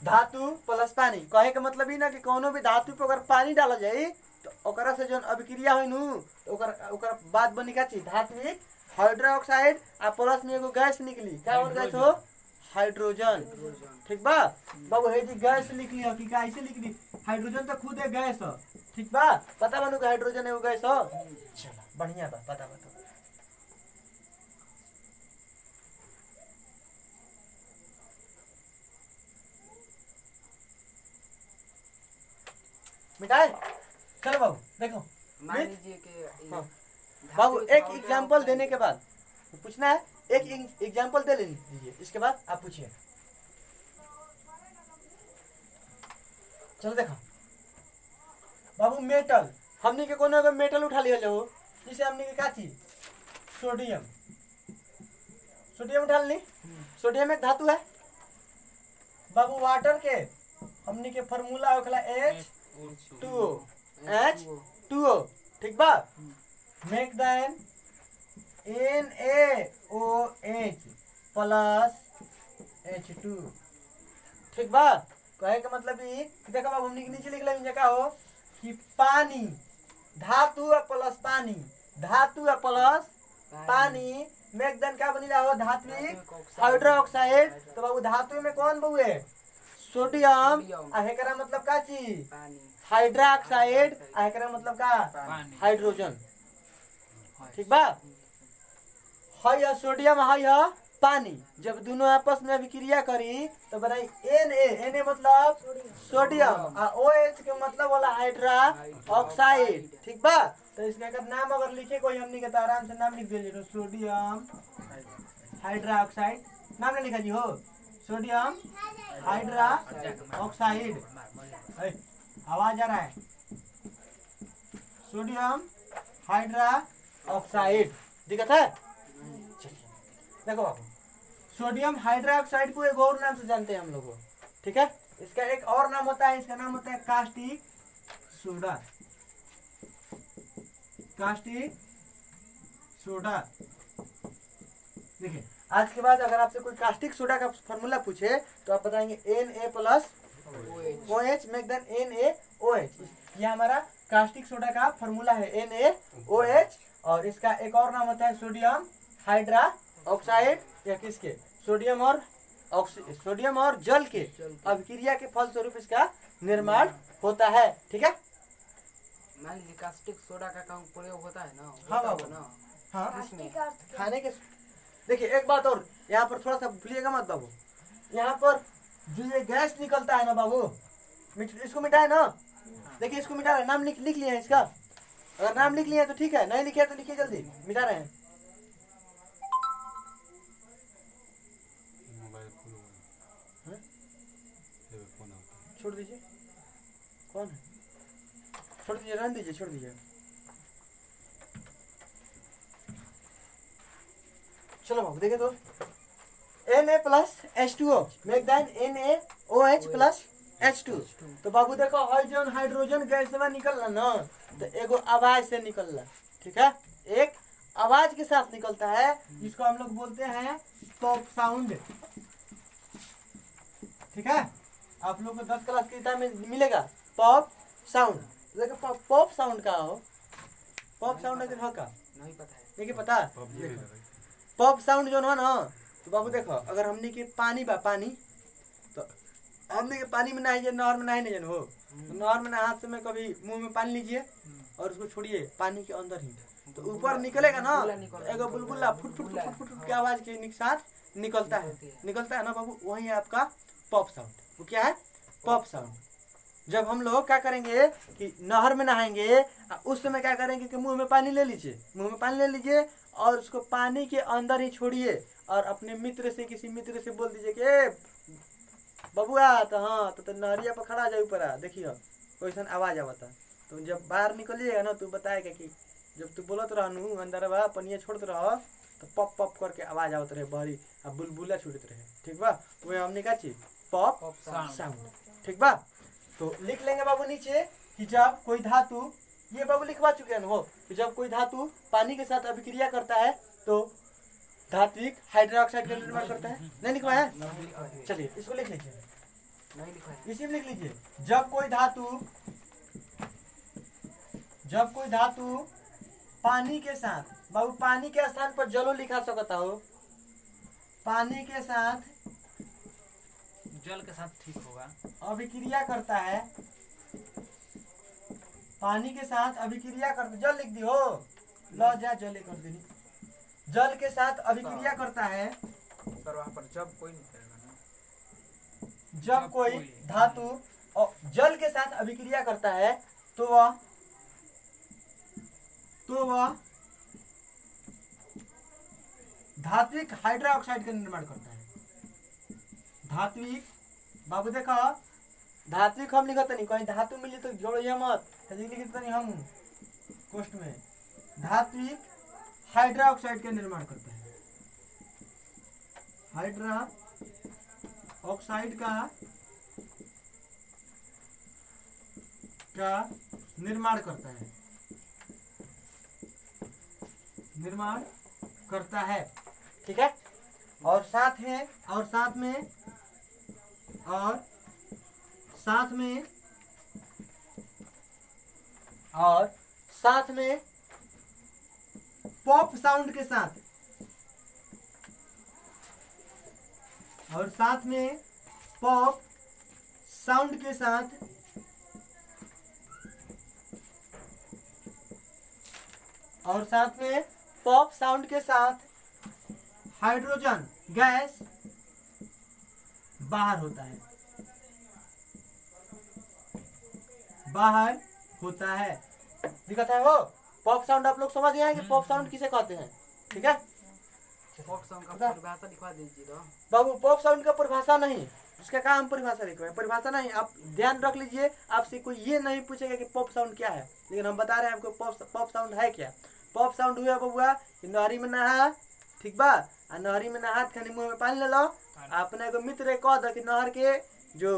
धातु प्लस पानी। कहे का मतलब ही ना कि कोनो भी धातु पे अगर पानी डाला जाए तो ओकरा से जौन अभिक्रिया होई नु तो ओकरा बाद बनी का चीज धात्विक हाइड्रोक्साइड, आ प्लस में एगो गैस निकली। क्या और गैस हो? हाइड्रोजन। ठीक बा बाबू हे जी गैस लिख लिया कि कैसे लिख दी, हाइड्रोजन तो खुद है गैस है। ठीक बा पता बनू हाइड्रोजन है वो गैस हो। चलो बढ़िया बा पता बता। मिटाए चलो बाबू देखो मान लीजिए कि हाँ। बाबू एक एग्जांपल देने के बाद पूछना है, एक एग्जांपल दे लीजिए इसके बाद आप पूछिए। चलो देखो बाबू मेटल, हमने के कोनो अगर मेटल उठा लिया लो जिसे हमने के का चीज सोडियम, सोडियम उठा ली। सोडियम एक धातु है बाबू। वाटर के हमने के फार्मूला होखला H2O, H2O। ठीक बा make then NaOH plus H2। ठीक बा कहे का मतलब ई देखो बाबू हमने के नीचे लिख लेंगे का हो कि पानी धातु प्लस पानी, धातु प्लस पानी मेक देन क्या बनिला हो धात्विक हाइड्रोक्साइड। तो बाबू धातु में कौन बहु है सोडियम, आ हेकरा मतलब का चीज हाइड्रोक्साइड, आ हेकरा मतलब का हाइड्रोजन। ठीक बा है सोडियम है पानी, जब दोनों आपस में अभिक्रिया करी तो बनाई Na मतलब सोडियम, आ OH के मतलब वाला हाइड्रा ऑक्साइड। ठीक बा तो इसका अगर नाम अगर लिखे कोई हमनी के तो आराम से नाम लिख दीजिए तो सोडियम हाइड्रा ऑक्साइड। नाम नहीं लिखा जी हो सोडियम हाइड्रा ऑक्साइड। आवाज आ रहा है सोडियम हाइड्रा ऑक्साइड दिक्कत है। देखो बाबू सोडियम हाइड्रोक्साइड को एक और नाम से जानते हैं हम लोग। ठीक है इसका एक और नाम होता है, इसका नाम होता है कास्टिक सोडा, कास्टिक सोडा। देखिए आज के बाद अगर आपसे कोई कास्टिक सोडा का फॉर्मूला पूछे तो आप बताएंगे Na plus OH make then NaOH। ये हमारा कास्टिक सोडा का फॉर्मूला है NaOH। और इसका एक और नाम होता है सोडियम हाइड्रा ऑक्साइड, या किसके सोडियम और जल के अभिक्रिया के फलस्वरूप इसका निर्माण होता है। ठीक है मान लीजिए कास्टिक सोडा का काम प्रयोग होता है ना। हाँ बाबू ना हाँ कास्टिक अर्थ खाने के। देखिए एक बात और यहाँ पर थोड़ा सा भूलिएगा मत बाबू, यहाँ पर जो ये गैस निकलता है ना बाबू इसको मिटाए ना। देखिए इसको मिटा रहे, नाम लिख लिया है इसका। अगर नाम लिख लिया है तो ठीक है, नहीं लिखे तो लिखिए जल्दी, मिटा रहे हैं। छोड़ दीजिए कौन है, छोड़ दीजिए रहने दीजिए, छोड़ दीजिए। चलो बाबू देखिए तो Na plus H2O make then NaOH plus H2। तो बाबू देखो हाइड्रोजन हाइड्रोजन गैस में निकलना ना तो एगो आवाज से निकलना। ठीक है एक आवाज के साथ निकलता है जिसको हम लोग बोलते हैं पॉप साउंड। ठीक है आप लोग को 10 क्लास की किताब में मिलेगा पॉप साउंड। देखो पॉप साउंड का हो, पॉप साउंड अगर हो का नहीं पता है। देखिए पता पॉप साउंड जो है ना तो बाबू देखो अगर हमने के पानी बा पानी तो हमने के पानी में नहाइए, नहर में नहाई नहीं हो तो नहर में नहाते समय कभी मुंह में पानी लीजिए और उसको छोड़िए पानी के अंदर ही तो ऊपर निकलेगा ना तो एगो बुलबुला foot foot foot foot foot की आवाज के साथ निकलता है ना बाबू, वही है आपका पॉप साउंड। वो क्या है पॉप साउंड। जब हम लोग क्या करेंगे कि नहर में नहाएंगे उस समय क्या करेंगे कि मुंह में पानी ले लीजिए, मुंह में पानी ले लीजिए और उसको पानी के अंदर ही छोड़िए और अपने मित्र से किसी मित्र से बोल दीजिए कि बबुआ तो हाँ तो नहरिया पर खड़ा जाए ऊपर देखिए वैसा आवाज आवता। तो जब बाहर निकलिएगा ना तो बताएगा कि जब तू बोलत रहनू अंदर बा पनिया छोड़त रह तो पप पप करके आवाज आवत रहे बहरी अब बुलबुला छूटत रहे। ठीक बा वो हमने का चीज पॉप साउंड। ठीक बा तो लिख लेंगे बाबू नीचे कि जब कोई धातु, ये बाबू लिखवा चुके हैं वो, कि जब कोई धातु पानी के साथ अभिक्रिया करता है तो धात्विक हाइड्रोक्साइड का निर्माण करता है। नहीं लिखवाया है चलिए इसको लिख लीजिए, नहीं लिखा है इसी में लिख लीजिए जब कोई धातु पानी के साथ, बाबू पानी के स्थान पर जलो लिखा सकता हो, पानी के साथ जल के साथ ठीक होगा। अभिक्रिया करता है, पानी के साथ अभिक्रिया करता, जल लिख दियो, ल जा जले कर देनी, जल के साथ अभिक्रिया करता है। सर वहाँ पर जब कोई नहीं करेगा ना, जब कोई धातु और जल के साथ अभिक्रिया करता है तो वह धात्विक हाइड्रोक्साइड का निर्माण करता है। धात्विक, बाबू देखो, धात्विक हम लिखते नहीं, कहीं धातु मिली तो जोड़िए मत, लिखते नहीं हम कोष्ट में। धात्विक हाइड्रोक्साइड का निर्माण करता है, हाइड्रोक्साइड का निर्माण करता है, निर्माण करता है, ठीक है। और साथ में पॉप साउंड के साथ, और साथ में पॉप साउंड के साथ हाइड्रोजन गैस बाहर होता है, दिखता है वो पॉप साउंड। आप लोग समझ गए कि पॉप साउंड किसे कहते हैं, ठीक है। पॉप साउंड का परिभाषा लिखवा दीजिए तो। बाबू पॉप साउंड का परिभाषा नहीं, उसका काम परिभाषा लिखवाए, परिभाषा नहीं। आप ध्यान रख लीजिए, आपसे कोई ये नहीं पूछेगा कि पॉप साउंड क्या है, लेकिन हम बता रहे हैं आपको पॉप साउंड है क्या। पॉप साउंड हुआ बबुआ कि नहरी में नहा, ठीक बा, आ नहरी में नहा खानी मुंह में पानी ले लो, अपने को मित्र कह दो कि नहर के जो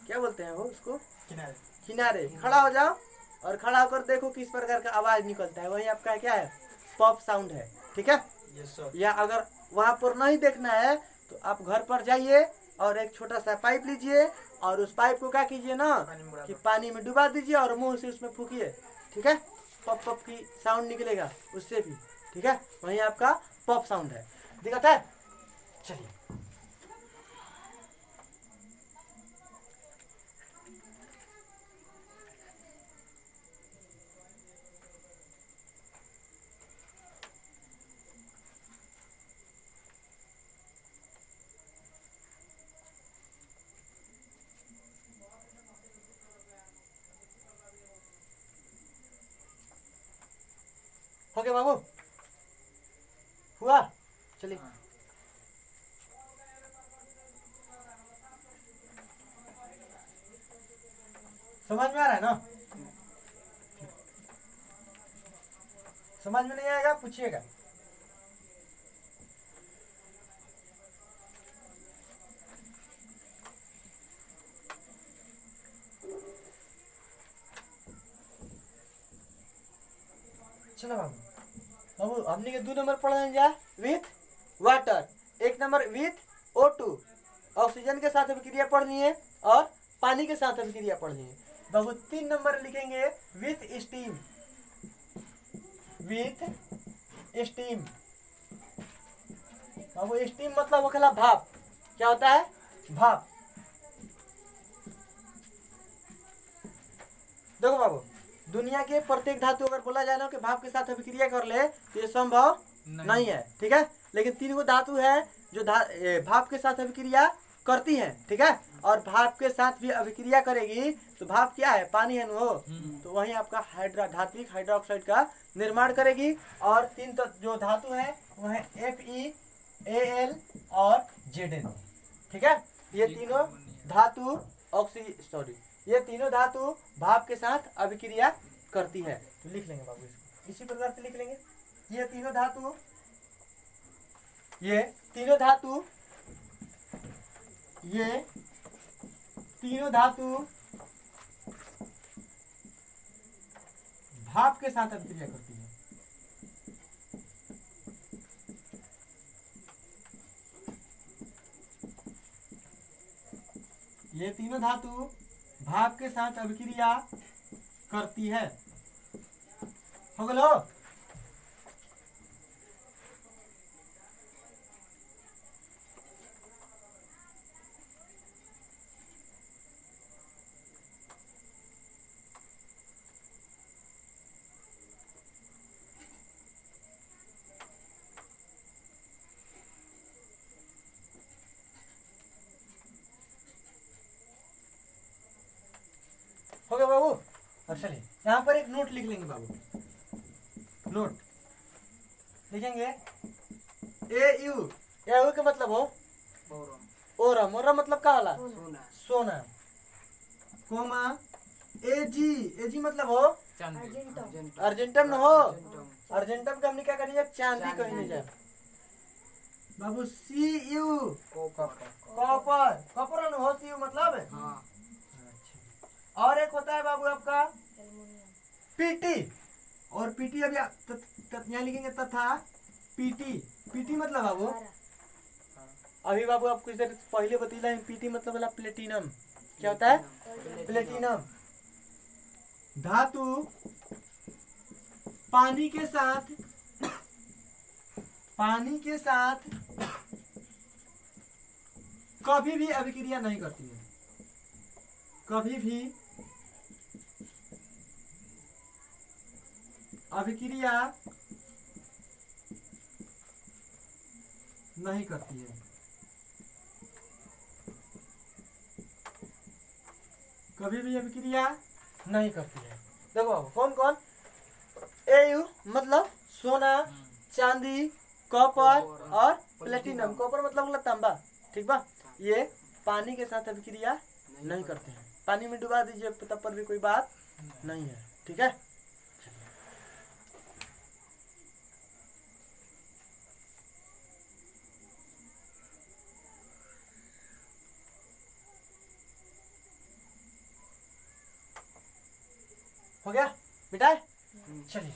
क्या बोलते हैं वो उसको किनारे खड़ा हो जाओ, और खड़ा होकर देखो किस प्रकार का आवाज निकलता है, वही आपका क्या है, पॉप साउंड है, ठीक है। या अगर वहां पर नहीं देखना है तो आप घर पर जाइए और एक छोटा सा पाइप लीजिए, और उस पाइप को क्या कीजिए ना कि पानी में डुबा दीजिए और मुंह से उसमें फूकिए, ठीक है। पॉप पॉप की साउंड निकलेगा उससे भी, ठीक है। वही आपका पॉप साउंड है, दिखता है। चलिए हो गया बाबू, हुआ, चलिए। समझ में आ रहा है ना? समझ में नहीं आएगा पूछिएगा। चलो बाबू, बाबू हमने के 2 नंबर पढ़ जा with water, 1 number with O2, oxygen के साथ अभिक्रिया पढ़नी है और पानी के साथ अभिक्रिया पढ़नी है। बाबू 3 नंबर लिखेंगे with steam, with steam. Babu steam मतलब होखेला भाप, क्या होता है, भाप। देखो बाबू, दुनिया के प्रत्येक धातु अगर बोला जाए ना कि भाप के साथ अभिक्रिया कर ले तो ये संभव नहीं है, ठीक है। लेकिन 3 गो धातु है जो भाप के साथ अभिक्रिया करती है, ठीक है। और भाप के साथ भी अभिक्रिया करेगी तो भाप क्या है, पानी है वो, तो वही आपका धात्विक हाइड्रोक्साइड का निर्माण करेगी। और 3 जो धातु है वो है FeAl और Zn, ठीक है। ये तीनों धातु ये तीनों धातु भाप के साथ अभिक्रिया करती है। तो लिख लेंगे बाबू इसको, इसी प्रकार से लिख लेंगे। ये तीनों धातु भाप के साथ अभिक्रिया करती है। ये तीनों धातु भाप के साथ अभिक्रिया करती है। हो गलो? हो गया बाबू। और चलिए यहाँ पर एक नोट लिख लेंगे बाबू, नोट लिखेंगे AU, AU का मतलब हो ओरम, ओरम मतलब का होला सोना सोना, कोमा AG, AG मतलब हो अर्जेंटम अर्जेंटम न हो, अर्जेंटम का हमने क्या करेंगे चांदी कहेंगे जाए बाबू। CU कॉपर, कॉपर न हो CU मतलब। हाँ अच्छा। और एक होता है बाबू आपका एल्युमिनियम PT, और PT अभी यहाँ लिखेंगे तथा PT, PT मतलब बाबू अभी बाबू आपको इधर पहले बतैला PT मतलब वाला प्लेटिनम, क्या होता है प्लेटिनम। धातु पानी के साथ कभी भी अभिक्रिया नहीं करती है, कभी भी अभिक्रिया नहीं करती है, कभी भी अभिक्रिया नहीं करती है। देखो कौन कौन, AU मतलब सोना, चांदी, कॉपर और प्लेटिनम। कॉपर मतलब होला तांबा, ठीक बा। ये पानी के साथ अभिक्रिया नहीं करते हैं, पानी में डुबा दीजिए तब पर भी कोई बात नहीं है, ठीक है। हो गया मिटाए, चलिए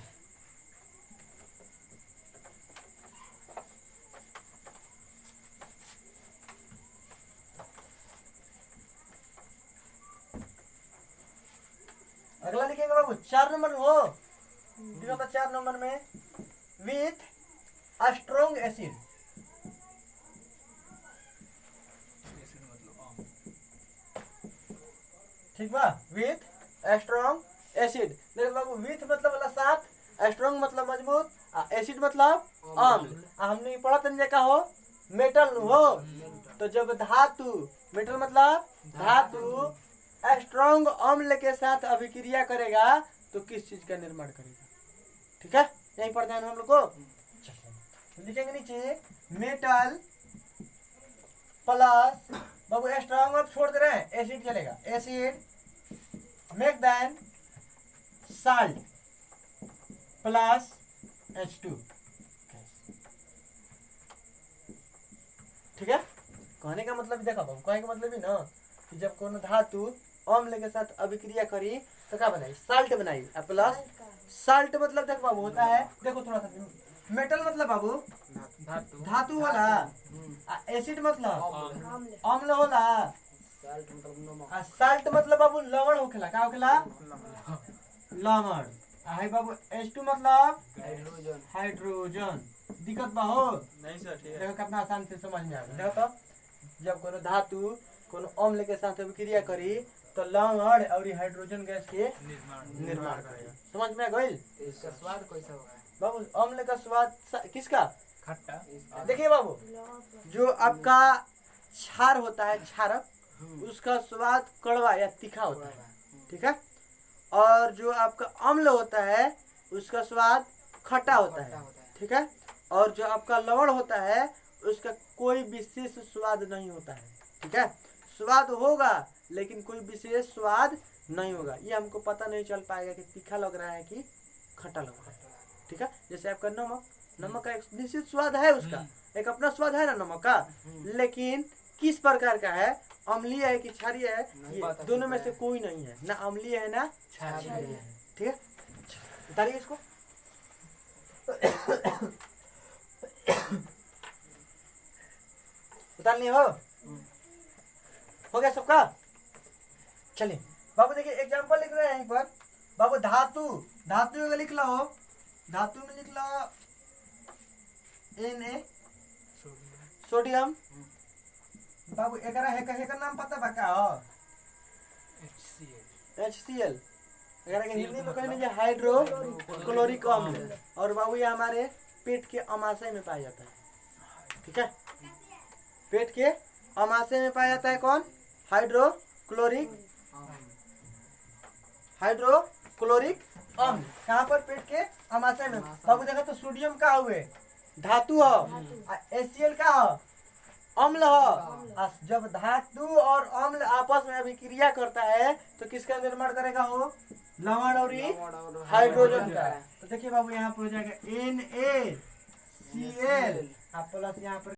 अगला लिखेंगे बाबू 4 नंबर हो, देखो तो 4 नंबर में विथ स्ट्रॉन्ग एसिड, ठीक बा, विथ स्ट्रॉन्ग एसिड। देखो बाबू विथ मतलब वाला साथ, स्ट्रॉन्ग मतलब मजबूत, एसिड मतलब अम्ल। हमने पढ़ा था का हो मेटल हो, तो जब धातु, मेटल मतलब धातु स्ट्रॉन्ग अम्ल के साथ अभिक्रिया करेगा तो किस चीज का निर्माण करेगा, ठीक है। यही पढ़ते हैं हम लोग को। लिखेंगे नीचे मेटल प्लस बाबू स्ट्रॉन्ग अब छोड़ दे रहे हैं, एसिड चलेगा, acid make then salt plus H2, ठीक है। कहने का मतलब देखा बाबू, कहने का मतलब ही ना कि जब कोनो धातु अम्ल के साथ अभिक्रिया करी तो क्या बनाई साल्ट बनाई, प्लस साल्ट मतलब देख बाबू होता है, देखो थोड़ा सा मेटल मतलब बाबू धातु वाला, एसिड मतलब अम्ल होला, साल्ट मतलब बाबू लवण होखेला, का होखेला लवण। है बाबू H2 मतलब हाइड्रोजन। दिक्कत बा हो नहीं सर ठीक है। देखो कितना आसान से समझ में आ गया। देखो तो जब कोनो धातु कोनो अम्ल के साथ अभिक्रिया करी तो लवण और हाइड्रोजन गैस के निर्माण करेगा, समझ में आ गइल। इसका स्वाद कैसा होगा? बाबू अम्ल का स्वाद किसका, खट्टा, देखिए बाबू जो आपका क्षार होता है, क्षारक, उसका स्वाद कड़वा या तीखा होता है, ठीक है। और जो आपका अम्ल होता है उसका स्वाद खट्टा होता है, ठीक है। और जो आपका लवण होता है उसका कोई विशेष स्वाद नहीं होता है, ठीक है। स्वाद होगा लेकिन कोई विशेष स्वाद नहीं होगा, ये हमको पता नहीं चल पाएगा कि तीखा लग रहा है कि खट्टा लग रहा है, ठीक है। जैसे आपका नमक, नमक का एक निश्चित स्वाद है, उसका एक अपना स्वाद है ना नमक का, लेकिन किस प्रकार का है, अम्लीय है कि क्षारीय है, ये दोनों में से कोई नहीं है, ना अम्लीय है ना क्षारीय है, ठीक है। उतारिए इसको उतार लिए हो गया सबका। चलिए बाबू देखिए एग्जांपल लिख रहे हैं यहीं पर बाबू, धातु, धातु में लिख लो, धातु में लिख लो Na सोडियम। बाबू एकरा है कहे का नाम पता बा का हो, HCl। एकरा के हिंदी में कहने जे हाइड्रोक्लोरिक अम्ल, और बाबू ये हमारे पेट के अमाशय में पाया जाता है, ठीक है। पेट के अमाशय में पाया जाता है कौन, हाइड्रोक्लोरिक हाइड्रोक्लोरिक अम्ल कहाँ पर पेट के अमाशय में। बाबू देखा तो सोडियम का हुए धातु है, HCl का है अम्ल है। जब धातु और अम्ल आपस में अभिक्रिया करता है तो किसका निर्माण करेगा वो, लवण और हाइड्रोजन का। तो देखिए बाबू यहाँ पर हो जाएगा NaCl, आप प्लस यहाँ पर